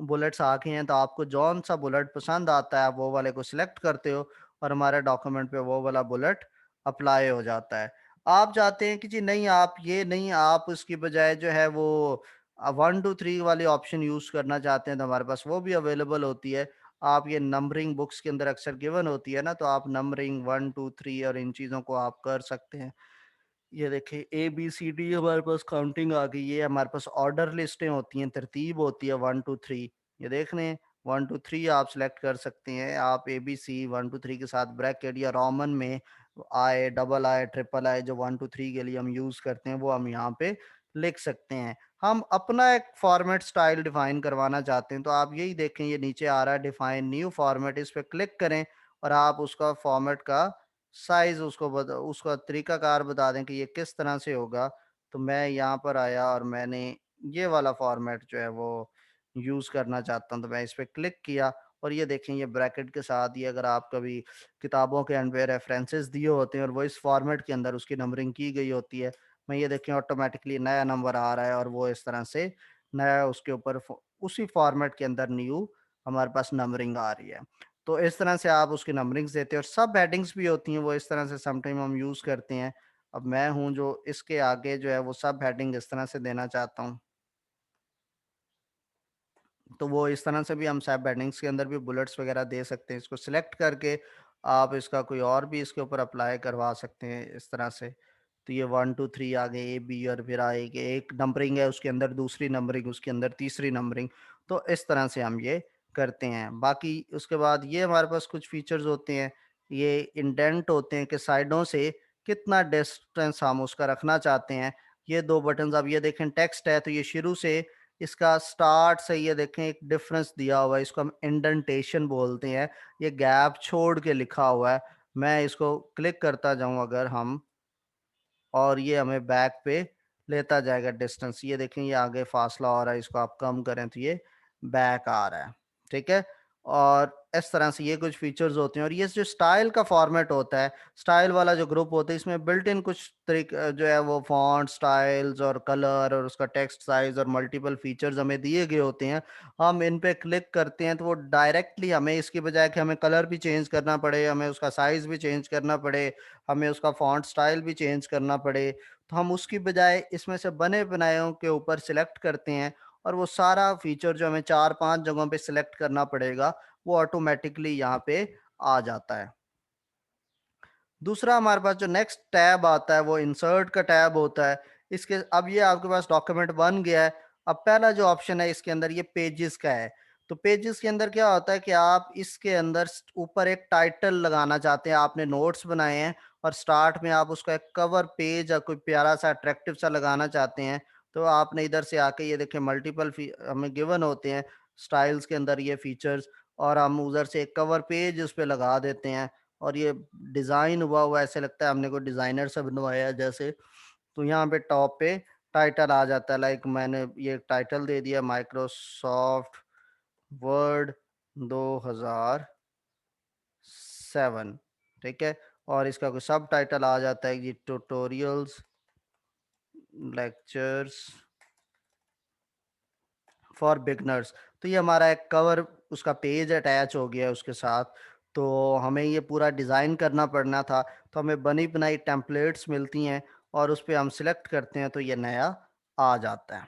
[SPEAKER 1] बुलेट्स आ गए हैं। तो आपको जौन सा बुलेट पसंद आता है आप वो वाले को सिलेक्ट करते हो और हमारे डॉक्यूमेंट पे वो वाला बुलेट अप्लाई हो जाता है। आप चाहते हैं कि जी नहीं, आप ये नहीं, आप उसकी बजाय जो है वो 1 2 3 वाली ऑप्शन यूज करना चाहते हैं तो हमारे पास वो भी अवेलेबल होती है। आप ये नंबरिंग बुक्स के अंदर अक्सर गिवन होती है ना, तो आप नंबरिंग 1 2 3 और इन चीज़ों को आप कर सकते हैं। ये देखिए ए बी सी डी हमारे पास काउंटिंग आ गई है, हमारे पास ऑर्डर लिस्टें होती हैं, तरतीब होती है 1 2 3। ये देख लें 1 2 3 आप सिलेक्ट कर सकते हैं। आप ए बी सी 1 2 3 के साथ ब्रैकेट या रोमन में आई, डबल आई, ट्रिपल आई जो 1 2 3 के लिए हम यूज करते हैं वो हम यहाँ पे लिख सकते हैं। हम अपना एक फॉर्मेट स्टाइल डिफाइन करवाना चाहते हैं तो आप यही देखें, ये नीचे आ रहा है डिफाइन न्यू फॉर्मेट, इस पे क्लिक करें और आप उसका फॉर्मेट का साइज़ उसका तरीकाकार बता दें कि ये किस तरह से होगा। तो मैं यहाँ पर आया और मैंने ये वाला फ़ॉर्मेट जो है वो यूज़ करना चाहता हूँ, तो मैं इस पे क्लिक किया और ये देखें ये ब्रैकेट के साथ, ये अगर आप कभी किताबों के एंड पे रेफरेंसेस दिए होते हैं और वो इस फ़ॉर्मेट के अंदर उसकी नंबरिंग की गई होती है, मैं ये देखें ऑटोमेटिकली नया नंबर आ रहा है और वो इस तरह से नया उसके ऊपर उसी फ़ॉर्मेट के अंदर न्यू हमारे पास नंबरिंग आ रही है। तो इस तरह से आप उसकी नंबरिंग्स देते हैं और सब हेडिंग्स भी होती हैं, वो इस तरह से सम टाइम हम यूज़ करते हैं। अब मैं हूँ जो इसके आगे जो है वो सब हेडिंग इस तरह से देना चाहता हूँ। तो वो इस तरह से भी हम सब हेडिंग्स के अंदर भी बुलेट्स वगैरह दे सकते हैं। इसको सिलेक्ट करके आप इसका कोई और भी इसके ऊपर अप्लाई करवा सकते हैं इस तरह से। तो ये 1 2 3 आ गए, ए बी, और फिर आएगी एक नंबरिंग है उसके अंदर दूसरी नंबरिंग, उसके अंदर तीसरी नंबरिंग। तो इस तरह से हम ये करते हैं। बाकी उसके बाद ये हमारे पास कुछ फीचर्स होते हैं, ये इंडेंट होते हैं कि साइडों से कितना डिस्टेंस हम उसका रखना चाहते हैं। ये 2 बटन्स, अब ये देखें टेक्स्ट है तो ये शुरू से इसका स्टार्ट से ये देखें एक डिफरेंस दिया हुआ है, इसको हम इंडेंटेशन बोलते हैं। ये गैप छोड़ के लिखा हुआ है। मैं इसको क्लिक करता जाऊं अगर हम, और ये हमें बैक पे लेता जाएगा डिस्टेंस। ये देखें ये आगे फासला हो रहा है, इसको आप कम करें तो ये बैक आ रहा है। ठीक है, और इस तरह से ये कुछ फीचर्स होते हैं। और ये जो स्टाइल का फॉर्मेट होता है, स्टाइल वाला जो ग्रुप होता है, इसमें बिल्ट इन कुछ जो है वो फॉन्ट स्टाइल्स और कलर और उसका टेक्स्ट साइज और मल्टीपल फीचर्स हमें दिए गए होते हैं। हम इन पे क्लिक करते हैं तो वो डायरेक्टली हमें, इसकी बजाय कि हमें कलर भी चेंज करना पड़े, हमें उसका साइज भी चेंज करना पड़े, हमें उसका फॉन्ट स्टाइल भी चेंज करना पड़े, तो हम उसकी बजाय इसमें से बने बनायों के ऊपर सिलेक्ट करते हैं और वो सारा फीचर जो हमें 4 5 जगहों पे सिलेक्ट करना पड़ेगा वो ऑटोमेटिकली यहाँ पे आ जाता है। दूसरा हमारे पास जो नेक्स्ट टैब आता है वो इंसर्ट का टैब होता है। इसके अब ये आपके पास डॉक्यूमेंट बन गया है। अब पहला जो ऑप्शन है इसके अंदर ये पेजेस का है। तो पेजेस के अंदर क्या होता है कि आप इसके अंदर ऊपर एक टाइटल लगाना चाहते हैं, आपने नोट्स बनाए हैं और स्टार्ट में आप उसका एक कवर पेज या कोई प्यारा सा अट्रैक्टिव सा लगाना चाहते हैं, तो आपने इधर से आके ये देखिए मल्टीपल हमें गिवन होते हैं स्टाइल्स के अंदर ये फीचर्स, और हम उधर से एक कवर पेज उस पे लगा देते हैं और ये डिज़ाइन हुआ हुआ ऐसे लगता है हमने कोई डिज़ाइनर से बनवाया है जैसे। तो यहाँ पे टॉप पे टाइटल आ जाता है, लाइक मैंने ये टाइटल दे दिया माइक्रोसॉफ्ट वर्ड 2007, ठीक है। और इसका कोई सब टाइटल आ जाता है ये ट्यूटोरियल्स लेक्चर्स फॉर बिगनर्स। तो ये हमारा एक कवर उसका पेज अटैच हो गया है उसके साथ। तो हमें ये पूरा डिज़ाइन करना पड़ना था, तो हमें बनी बनाई टेम्पलेट्स मिलती हैं और उस पर हम सिलेक्ट करते हैं तो ये नया आ जाता है।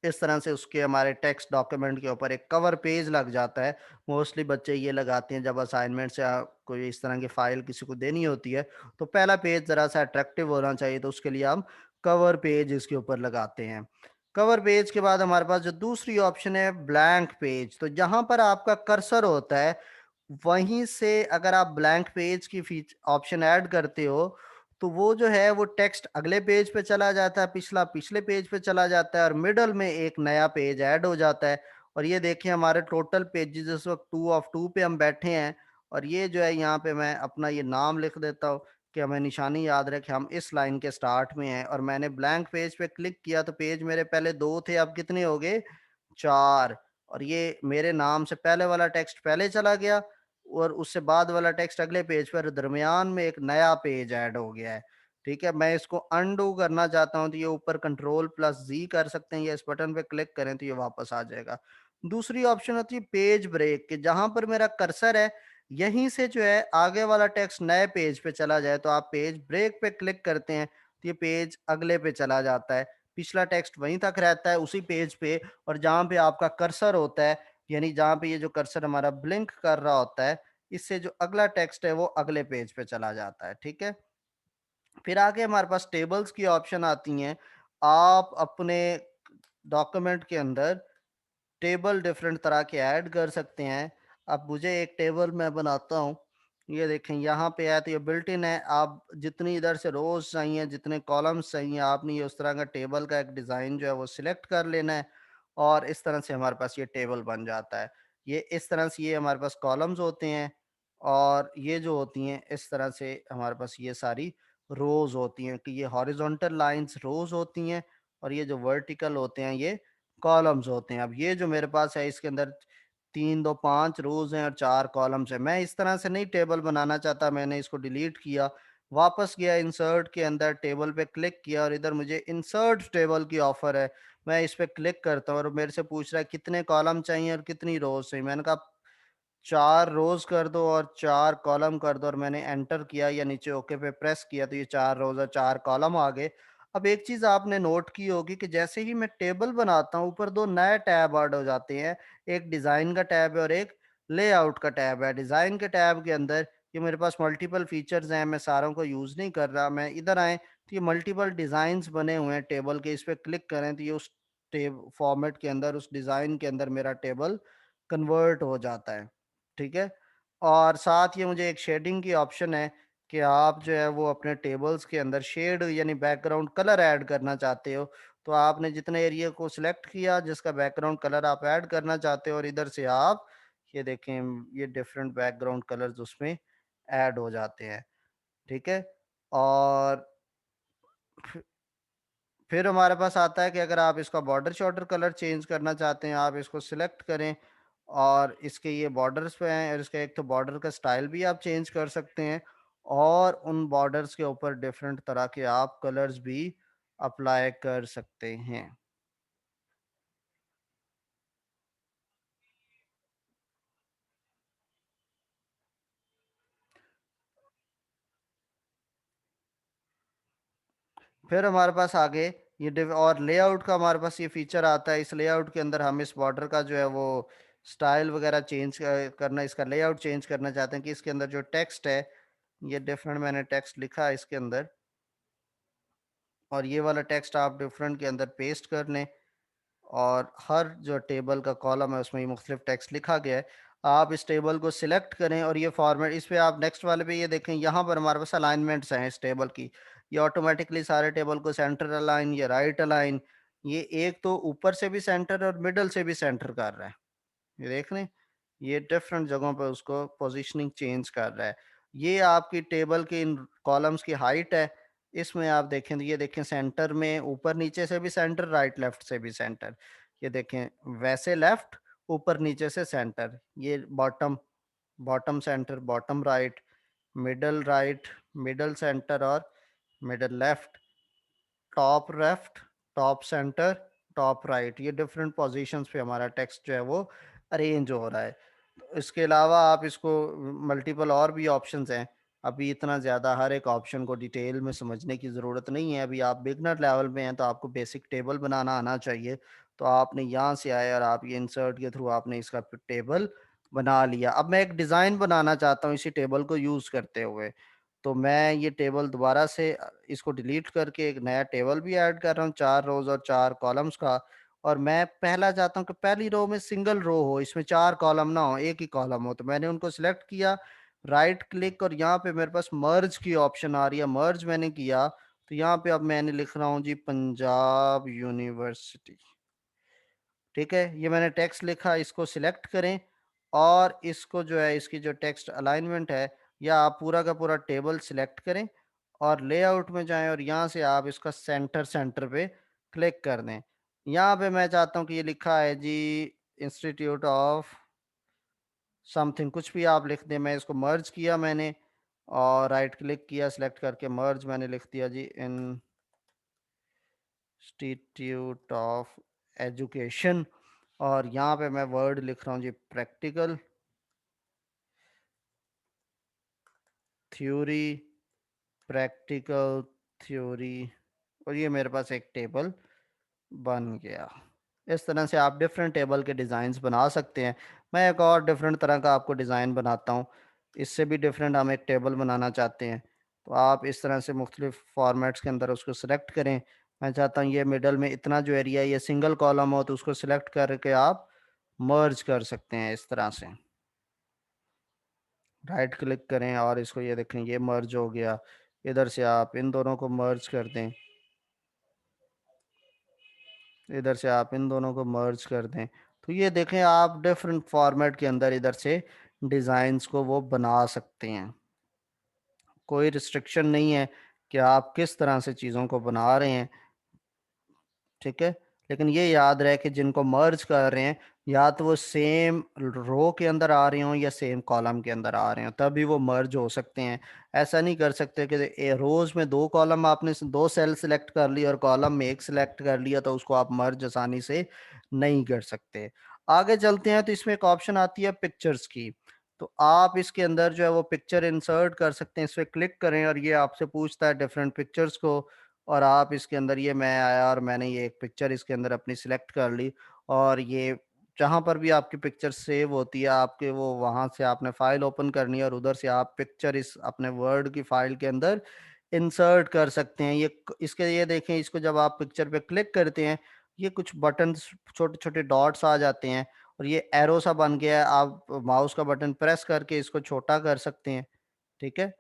[SPEAKER 1] इस तरह से उसके हमारे टेक्स्ट डॉक्यूमेंट के ऊपर एक कवर पेज लग जाता है। मोस्टली बच्चे ये लगाते हैं जब असाइनमेंट्स या कोई इस तरह की फाइल किसी को देनी होती है, तो पहला पेज ज़रा सा अट्रैक्टिव होना चाहिए, तो उसके लिए हम कवर पेज इसके ऊपर लगाते हैं। कवर पेज के बाद हमारे पास जो दूसरी ऑप्शन है ब्लैंक पेज, तो जहाँ पर आपका कर्सर होता है वहीं से अगर आप ब्लैंक पेज की फीच ऑप्शन ऐड करते हो, तो वो जो है वो टेक्स्ट अगले पेज पे चला जाता है, पिछला पिछले पेज पे चला जाता है और मिडल में एक नया पेज ऐड हो जाता है। और ये देखिए हमारे टोटल पेजेस इस वक्त 2 ऑफ 2 पे हम बैठे हैं। और ये जो है यहाँ पे मैं अपना ये नाम लिख देता हूँ कि हमें निशानी याद रहे कि हम इस लाइन के स्टार्ट में हैं, और मैंने ब्लैंक पेज पे क्लिक किया तो पेज मेरे पहले 2 थे, अब कितने हो गए 4। और ये मेरे नाम से पहले वाला टेक्स्ट पहले चला गया और उससे बाद वाला टेक्स्ट अगले पेज पर, दरमियान में एक नया पेज ऐड हो गया है। ठीक है, मैं इसको अनडू करना चाहता हूं तो ये ऊपर कंट्रोल प्लस जी कर सकते हैं, या इस बटन पे क्लिक करें तो ये वापस आ जाएगा। दूसरी ऑप्शन होती है पेज ब्रेक, कि जहां पर मेरा कर्सर है यहीं से जो है आगे वाला टेक्स्ट नए पेज पे चला जाए, तो आप पेज ब्रेक पे क्लिक करते हैं तो ये पेज अगले पे चला जाता है, पिछला टेक्स्ट वहीं तक रहता है उसी पेज पे। और जहां पे आपका कर्सर होता है, यानी जहाँ पे ये जो कर्सर हमारा ब्लिंक कर रहा होता है, इससे जो अगला टेक्स्ट है वो अगले पेज पे चला जाता है, ठीक है। फिर आगे हमारे पास टेबल्स की ऑप्शन आती हैं। आप अपने डॉक्यूमेंट के अंदर टेबल डिफरेंट तरह के ऐड कर सकते हैं। अब मुझे एक टेबल मैं बनाता हूँ, ये देखें यहाँ पे है तो ये बिल्ट इन है। आप जितनी इधर से रोज चाहिए, जितने कॉलम्स चाहिए, आपने ये उस तरह का टेबल का एक डिज़ाइन जो है वो सिलेक्ट कर लेना है और इस तरह से हमारे पास ये टेबल बन जाता है। ये इस तरह से ये हमारे पास कॉलम्स होते हैं और ये जो होती हैं इस तरह से हमारे पास ये सारी रोज होती हैं, कि ये हॉरिजॉन्टल लाइंस रोज होती हैं और ये जो वर्टिकल होते हैं ये कॉलम्स होते हैं। अब ये जो मेरे पास है इसके अंदर 3 2 5 रोज़ हैं और 4 कॉलम्स हैं। मैं इस तरह से नहीं टेबल बनाना चाहता, मैंने इसको डिलीट किया। वापस गया इंसर्ट के अंदर, टेबल पे क्लिक किया और इधर मुझे इंसर्ट टेबल की ऑफ़र है। मैं इस पे क्लिक करता हूँ और मेरे से पूछ रहा है कितने कॉलम चाहिए और कितनी रोज़ चाहिए। मैंने कहा 4 रोज़ कर दो और 4 कॉलम कर दो, और मैंने एंटर किया या नीचे ओके पे प्रेस किया तो ये 4 रोज़ और 4 कॉलम आ गए। अब एक चीज़ आपने नोट की होगी कि जैसे ही मैं टेबल बनाता हूँ ऊपर 2 नए टैब ऐड हो जाते हैं। एक डिज़ाइन का टैब है और एक लेआउट का टैब है। डिज़ाइन के टैब के अंदर ये मेरे पास मल्टीपल फीचर्स हैं, मैं सारों को यूज़ नहीं कर रहा। मैं इधर आएँ तो ये मल्टीपल डिज़ाइन्स बने हुए हैं टेबल के, इस पे क्लिक करें तो ये उस टेब फॉर्मेट के अंदर, उस डिज़ाइन के अंदर मेरा टेबल कन्वर्ट हो जाता है। ठीक है? और साथ ये मुझे एक शेडिंग की ऑप्शन है कि आप जो है वो अपने टेबल्स के अंदर शेड यानी बैकग्राउंड कलर ऐड करना चाहते हो, तो आपने जितने एरिया को सिलेक्ट किया जिसका बैकग्राउंड कलर आप ऐड करना चाहते हो और इधर से आप ये देखें ये डिफरेंट बैकग्राउंड कलर्स उसमें ऐड हो जाते हैं, ठीक है। और फिर हमारे पास आता है कि अगर आप इसका बॉर्डर शॉर्डर कलर चेंज करना चाहते हैं, आप इसको सिलेक्ट करें और इसके ये बॉर्डर्स पे हैं और इसका एक तो बॉर्डर का स्टाइल भी आप चेंज कर सकते हैं और उन बॉर्डर्स के ऊपर डिफरेंट तरह के आप कलर्स भी अप्लाई कर सकते हैं। फिर हमारे पास आगे ये और लेआउट का हमारे पास ये फीचर आता है। इस लेआउट के अंदर हम इस बॉर्डर का जो है वो स्टाइल वगैरह चेंज करना, इसका लेआउट चेंज करना चाहते हैं कि इसके अंदर जो टेक्स्ट है ये डिफरेंट, मैंने टेक्स्ट लिखा है इसके अंदर और ये वाला टेक्स्ट आप डिफरेंट के अंदर पेस्ट कर लें और हर जो टेबल का कॉलम है उसमें ये मुख्तलिफ टेक्स्ट लिखा गया है। आप इस टेबल को सिलेक्ट करें और ये फॉर्मेट इस पे आप नेक्स्ट वाले पे ये देखें, यहाँ पर हमारे पास अलाइनमेंट्स हैं इस टेबल की। ये ऑटोमेटिकली सारे टेबल को सेंटर अलाइन, ये राइट अलाइन, ये एक तो ऊपर से भी सेंटर और मिडल से भी सेंटर कर रहा है। ये देख लें, ये डिफरेंट जगहों पर उसको पोजीशनिंग चेंज कर रहा है। ये आपकी टेबल की इन कॉलम्स की हाइट है। इसमें आप देखें तो ये देखें सेंटर में ऊपर नीचे से भी सेंटर, राइट लेफ्ट से भी सेंटर। ये देखें वैसे लेफ्ट, ऊपर नीचे से सेंटर। ये bottom, bottom centre, bottom right, middle centre और middle left, top left, top centre, top right. ये डिफरेंट पोजीशंस पे हमारा टेक्स्ट जो है वो अरेंज हो रहा है। इसके अलावा आप इसको मल्टीपल और भी ऑप्शंस हैं। अभी इतना ज़्यादा हर एक ऑप्शन को डिटेल में समझने की ज़रूरत नहीं है। अभी आप बिगनर लेवल में हैं तो आपको बेसिक टेबल बनाना आना चाहिए। तो आपने यहाँ से आए और आप ये इंसर्ट के थ्रू आपने इसका टेबल बना लिया। अब मैं एक डिज़ाइन बनाना चाहता हूँ इसी टेबल को यूज़ करते हुए। तो मैं ये टेबल दोबारा से इसको डिलीट करके एक नया टेबल भी ऐड कर रहा हूँ, 4 रोज़ और 4 कॉलम्स का। और मैं पहला चाहता हूँ कि पहली रो में सिंगल रो हो, इसमें 4 कॉलम ना हो, एक ही कॉलम हो। तो मैंने उनको सिलेक्ट किया, राइट क्लिक, और यहाँ पे मेरे पास मर्ज की ऑप्शन आ रही है। मर्ज मैंने किया तो यहाँ पे अब मैंने लिख रहा हूँ जी पंजाब यूनिवर्सिटी। ठीक है, ये मैंने टेक्स्ट लिखा, इसको सिलेक्ट करें और इसको जो है इसकी जो टेक्स्ट अलाइनमेंट है, या आप पूरा का पूरा टेबल सिलेक्ट करें और लेआउट में जाएं और यहाँ से आप इसका सेंटर सेंटर पे क्लिक कर दें। यहाँ पे मैं चाहता हूँ कि ये लिखा है जी इंस्टीट्यूट ऑफ समथिंग, कुछ भी आप लिख दें। मैं इसको मर्ज किया मैंने और राइट क्लिक किया, सिलेक्ट करके मर्ज मैंने लिख दिया जी इंस्टीट्यूट ऑफ एजुकेशन। और यहाँ पे मैं वर्ड लिख रहा हूँ जी प्रैक्टिकल थ्योरी, प्रैक्टिकल थ्योरी। और ये मेरे पास एक टेबल बन गया। इस तरह से आप डिफरेंट टेबल के डिज़ाइंस बना सकते हैं। मैं एक और डिफरेंट तरह का आपको डिज़ाइन बनाता हूँ। इससे भी डिफरेंट हम एक टेबल बनाना चाहते हैं। तो आप इस तरह से मुख्तलिफ फॉर्मेट्स के अंदर उसको सिलेक्ट करें। मैं चाहता हूँ ये मिडल में इतना जो एरिया है ये सिंगल कॉलम हो, तो उसको सिलेक्ट करके आप मर्ज कर सकते हैं इस तरह से। राइट क्लिक करें और इसको ये देखें ये मर्ज हो गया। इधर से आप इन दोनों को मर्ज कर दें, इधर से आप इन दोनों को मर्ज कर दें। तो ये देखें आप डिफरेंट फॉर्मेट के अंदर इधर से डिज़ाइंस को वो बना सकते हैं। कोई रिस्ट्रिक्शन नहीं है कि आप किस तरह से चीज़ों को बना रहे हैं। ठीक है, लेकिन ये याद रहे कि जिनको मर्ज कर रहे हैं या तो वो सेम रो के अंदर आ रहे हों या सेम कॉलम के अंदर आ रहे हो, तभी वो मर्ज हो सकते हैं। ऐसा नहीं कर सकते कि रोज में 2 कॉलम आपने 2 सेल सिलेक्ट कर ली और कॉलम में एक सिलेक्ट कर लिया, तो उसको आप मर्ज आसानी से नहीं कर सकते। आगे चलते हैं तो इसमें एक ऑप्शन आती है पिक्चर्स की। तो आप इसके अंदर जो है वो पिक्चर इंसर्ट कर सकते हैं। इस पर क्लिक करें और ये आपसे पूछता है डिफरेंट पिक्चर्स को, और आप इसके अंदर ये मैं आया और मैंने ये एक पिक्चर इसके अंदर अपनी सिलेक्ट कर ली। और ये जहाँ पर भी आपकी पिक्चर सेव होती है आपके, वो वहाँ से आपने फाइल ओपन करनी है और उधर से आप पिक्चर इस अपने वर्ड की फाइल के अंदर इंसर्ट कर सकते हैं। ये इसके ये देखें, इसको जब आप पिक्चर पे क्लिक करते हैं ये कुछ बटन छोटे छोटे डॉट्स आ जाते हैं और ये एरो सा बन गया है। आप माउस का बटन प्रेस करके इसको छोटा कर सकते हैं। ठीक है,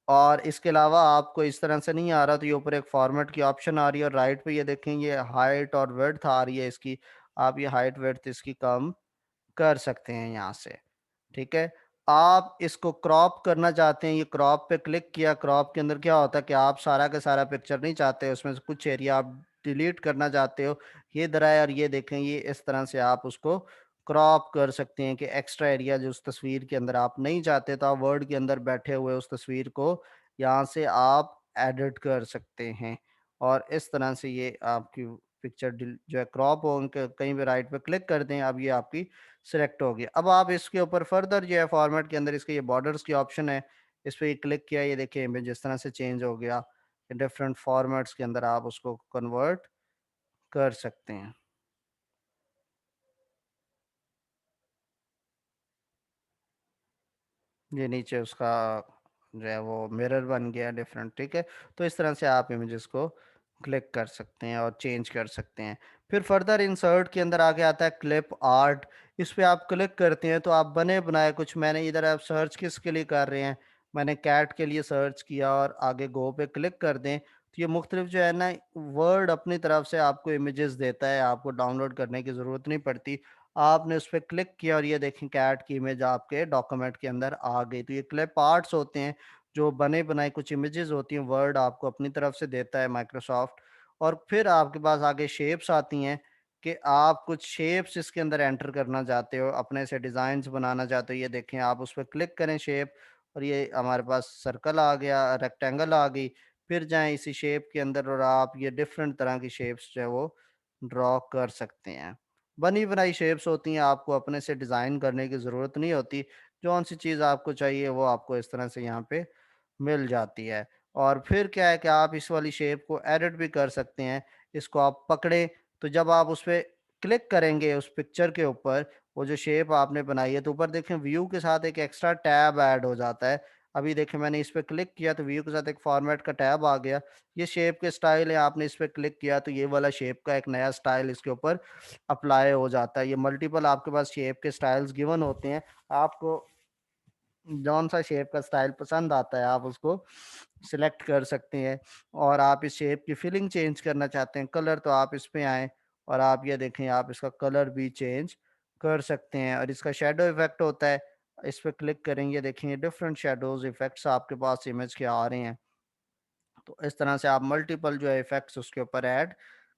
[SPEAKER 1] और इसके अलावा आपको इस तरह से नहीं आ रहा तो ये ऊपर एक फॉर्मेट की ऑप्शन आ रही है और राइट पे ये देखें ये हाइट और विड्थ आ रही है इसकी। आप ये हाइट विड्थ इसकी कम कर सकते हैं यहाँ से। ठीक है, आप इसको क्रॉप करना चाहते हैं, ये क्रॉप पे क्लिक किया। क्रॉप के अंदर क्या होता है कि आप सारा का सारा पिक्चर नहीं चाहते, उसमें से कुछ एरिया आप डिलीट करना चाहते हो। ये दराय और ये देखें, ये इस तरह से आप उसको क्रॉप कर सकते हैं कि एक्स्ट्रा एरिया जो उस तस्वीर के अंदर आप नहीं चाहते, तो आप वर्ड के अंदर बैठे हुए उस तस्वीर को यहाँ से आप एडिट कर सकते हैं। और इस तरह से ये आपकी पिक्चर जो है क्रॉप हो, उनके कहीं भी राइट पे क्लिक कर दें, अब ये आपकी सिलेक्ट हो गया। अब आप इसके ऊपर फर्दर जो है फॉर्मेट के अंदर इसके ये बॉर्डर्स की ऑप्शन है, इस पर क्लिक किया, ये देखिए इमेज इस तरह से चेंज हो गया। डिफरेंट फॉर्मेट्स के अंदर आप उसको कन्वर्ट कर सकते हैं। ये नीचे उसका जो है वो मिरर बन गया डिफरेंट। ठीक है, तो इस तरह से आप इमेजेस को क्लिक कर सकते हैं और चेंज कर सकते हैं। फिर फर्दर इंसर्ट के अंदर आगे आता है क्लिप आर्ट। इस पे आप क्लिक करते हैं तो आप बने बनाए कुछ, मैंने इधर आप सर्च किसके लिए कर रहे हैं, मैंने कैट के लिए सर्च किया और आगे गो पे क्लिक कर दें तो ये मुख्तलिफ जो है ना वर्ड अपनी तरफ से आपको इमेजेस देता है, आपको डाउनलोड करने की ज़रूरत नहीं पड़ती। आपने उस पर क्लिक किया और ये देखें कैट की इमेज आपके डॉक्यूमेंट के अंदर आ गई। तो ये क्लिप आर्ट्स होते हैं, जो बने बनाए कुछ इमेजेस होती हैं, वर्ड आपको अपनी तरफ से देता है माइक्रोसॉफ्ट। और फिर आपके पास आगे शेप्स आती हैं कि आप कुछ शेप्स इसके अंदर एंटर करना चाहते हो, अपने से डिज़ाइंस बनाना चाहते हो। ये देखें आप उस पर क्लिक करें शेप और ये हमारे पास सर्कल आ गया, रेक्टेंगल आ गई। फिर जाएं इसी शेप के अंदर और आप ये डिफरेंट तरह की शेप्स जो है वो ड्रॉ कर सकते हैं। बनी बनाई शेप्स होती हैं, आपको अपने से डिज़ाइन करने की ज़रूरत नहीं होती। जौन सी चीज़ आपको चाहिए वो आपको इस तरह से यहाँ पे मिल जाती है। और फिर क्या है कि आप इस वाली शेप को एडिट भी कर सकते हैं। इसको आप पकड़ें तो जब आप उस पे क्लिक करेंगे उस पिक्चर के ऊपर, वो जो शेप आपने बनाई है तो ऊपर देखें व्यू के साथ एक एक्स्ट्रा टैब ऐड हो जाता है। अभी देखें मैंने इस पे क्लिक किया तो व्यू के साथ एक फॉर्मेट का टैब आ गया। ये शेप के स्टाइल है, आपने इस पे क्लिक किया तो ये वाला शेप का एक नया स्टाइल इसके ऊपर अप्लाई हो जाता है। ये मल्टीपल आपके पास शेप के स्टाइल्स गिवन होते हैं, आपको जौन सा शेप का स्टाइल पसंद आता है आप उसको सिलेक्ट कर सकते हैं। और आप इस शेप की फिलिंग चेंज करना चाहते हैं, कलर, तो आप इस पे आएँ और आप ये देखें आप इसका कलर भी चेंज कर सकते हैं। और इसका शैडो इफ़ेक्ट होता है, इस पे क्लिक करेंगे देखेंगे डिफरेंट शैडोज़ इफ़ेक्ट्स आपके पास इमेज के आ रहे हैं। तो इस तरह से आप मल्टीपल जो है इफ़ेक्ट्स उसके ऊपर ऐड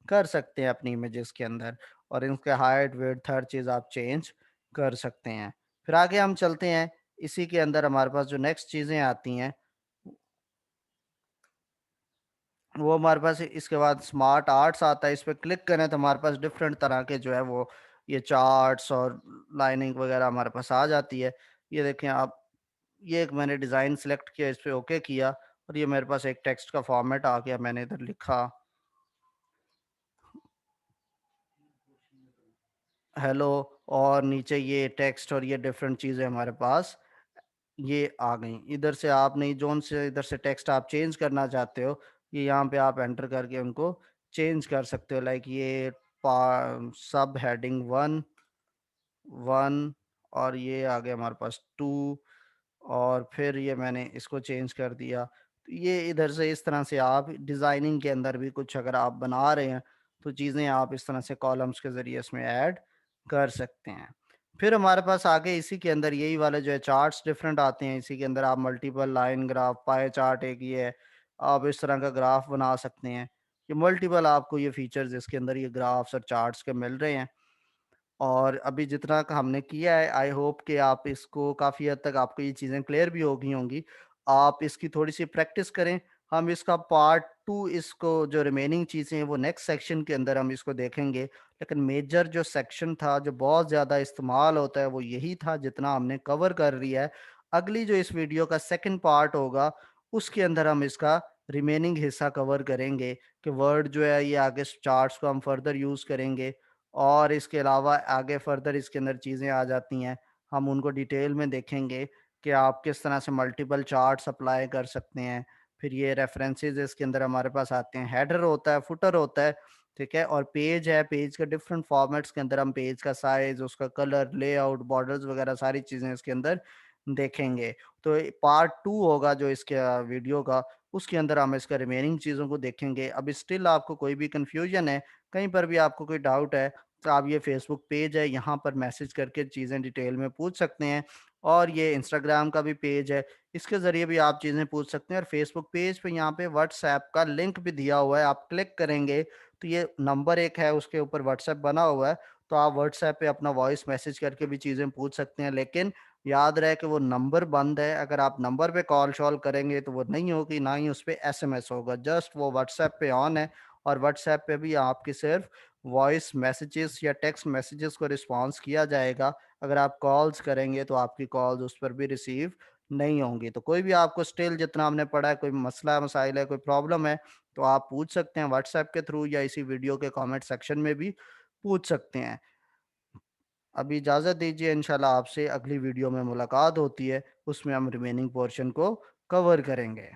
[SPEAKER 1] कर सकते हैं अपनी इमेजेस के अंदर। और इनके हाइट, विड्थ हर चीज़ आप चेंज कर सकते हैं। फिर आगे हम चलते हैं, इसी के अंदर हमारे पास जो नेक्स्ट चीज़ें आती हैं, वो हमारे पास इसके बाद स्मार्ट आर्ट्स आता है। इस पे क्लिक करें तो हमारे पास डिफरेंट तरह के जो है वो ये चार्ट्स और लाइनिंग वगैरह हमारे पास आ जाती है। ये देखें आप, ये एक मैंने डिज़ाइन सेलेक्ट किया, इस पे ओके किया और ये मेरे पास एक टेक्स्ट का फॉर्मेट आ गया। मैंने इधर लिखा हेलो और नीचे ये टेक्स्ट और ये डिफरेंट चीज़ें हमारे पास ये आ गई। इधर से आपने जोन से इधर से टेक्स्ट आप चेंज करना चाहते हो, ये यहाँ पे आप एंटर करके उनको चेंज कर सकते हो। लाइक ये सब हेडिंग वन वन और ये आ गया हमारे पास टू और फिर ये मैंने इसको चेंज कर दिया। तो ये इधर से इस तरह से आप डिज़ाइनिंग के अंदर भी कुछ अगर आप बना रहे हैं तो चीज़ें आप इस तरह से कॉलम्स के ज़रिए इसमें ऐड कर सकते हैं। फिर हमारे पास आगे इसी के अंदर यही वाले जो है चार्ट्स डिफरेंट आते हैं। इसी के अंदर आप multiple line graph, pie chart एक ये है, आप इस तरह का ग्राफ बना सकते हैं। ये मल्टीपल आपको ये फीचर्स इसके अंदर ये ग्राफ्स और चार्ट्स के मिल रहे हैं। और अभी जितना का हमने किया है आई होप कि आप इसको काफ़ी हद तक आपको ये चीज़ें क्लियर भी हो गई होंगी। आप इसकी थोड़ी-सी प्रैक्टिस करें। हम इसका पार्ट 2 इसको जो रिमेनिंग चीज़ें हैं वो नेक्स्ट सेक्शन के अंदर हम इसको देखेंगे। लेकिन मेजर जो सेक्शन था जो बहुत ज़्यादा इस्तेमाल होता है वो यही था जितना हमने कवर कर लिया है। अगली जो इस वीडियो का सेकंड पार्ट होगा उसके अंदर हम इसका रिमेनिंग हिस्सा कवर करेंगे कि वर्ड जो है ये आगे चार्ट्स को हम फर्दर यूज़ करेंगे। और इसके अलावा आगे फर्दर इसके अंदर चीज़ें आ जाती हैं, हम उनको डिटेल में देखेंगे कि आप किस तरह से मल्टीपल चार्ट्स अप्लाई कर सकते हैं। फिर ये रेफरेंसेस इसके अंदर हमारे पास आते हैं, हेडर होता है, फुटर होता है, ठीक है? और पेज है, पेज के डिफरेंट फॉर्मेट्स के अंदर हम पेज का साइज़, उसका कलर, लेआउट, बॉर्डर्स वगैरह सारी चीज़ें इसके अंदर देखेंगे। तो पार्ट 2 होगा जो इसके वीडियो का, उसके अंदर हम इसका रिमेनिंग चीज़ों को देखेंगे। अभी स्टिल आपको कोई भी कन्फ्यूजन है, कहीं पर भी आपको कोई डाउट है तो आप ये फेसबुक पेज है यहाँ पर मैसेज करके चीज़ें डिटेल में पूछ सकते हैं। और ये इंस्टाग्राम का भी पेज है, इसके ज़रिए भी आप चीज़ें पूछ सकते हैं। और फेसबुक पेज पे यहाँ पे व्हाट्सएप का लिंक भी दिया हुआ है, आप क्लिक करेंगे तो ये नंबर एक है उसके ऊपर व्हाट्सएप बना हुआ है। तो आप व्हाट्सएप पे अपना वॉइस मैसेज करके भी चीज़ें पूछ सकते हैं। लेकिन याद रहे कि वो नंबर बंद है, अगर आप नंबर पे कॉल शॉल करेंगे तो वो नहीं होगी, ना ही उस पे एसएमएस होगा, जस्ट वो व्हाट्सएप पे ऑन है। और व्हाट्सएप पे भी आपकी सिर्फ वॉइस मैसेजेस या टेक्स्ट मैसेजेस को रिस्पॉन्स किया जाएगा। अगर आप कॉल्स करेंगे तो आपकी कॉल्स उस पर भी रिसीव नहीं होंगी। तो कोई भी आपको स्टिल जितना हमने पढ़ा है, कोई मसला मसाइल है, कोई प्रॉब्लम है तो आप पूछ सकते हैं व्हाट्सएप के थ्रू या इसी वीडियो के कमेंट सेक्शन में भी पूछ सकते हैं। अभी इजाज़त दीजिए, इंशाल्लाह आपसे अगली वीडियो में मुलाकात होती है, उसमें हम रिमेनिंग पोर्शन को कवर करेंगे।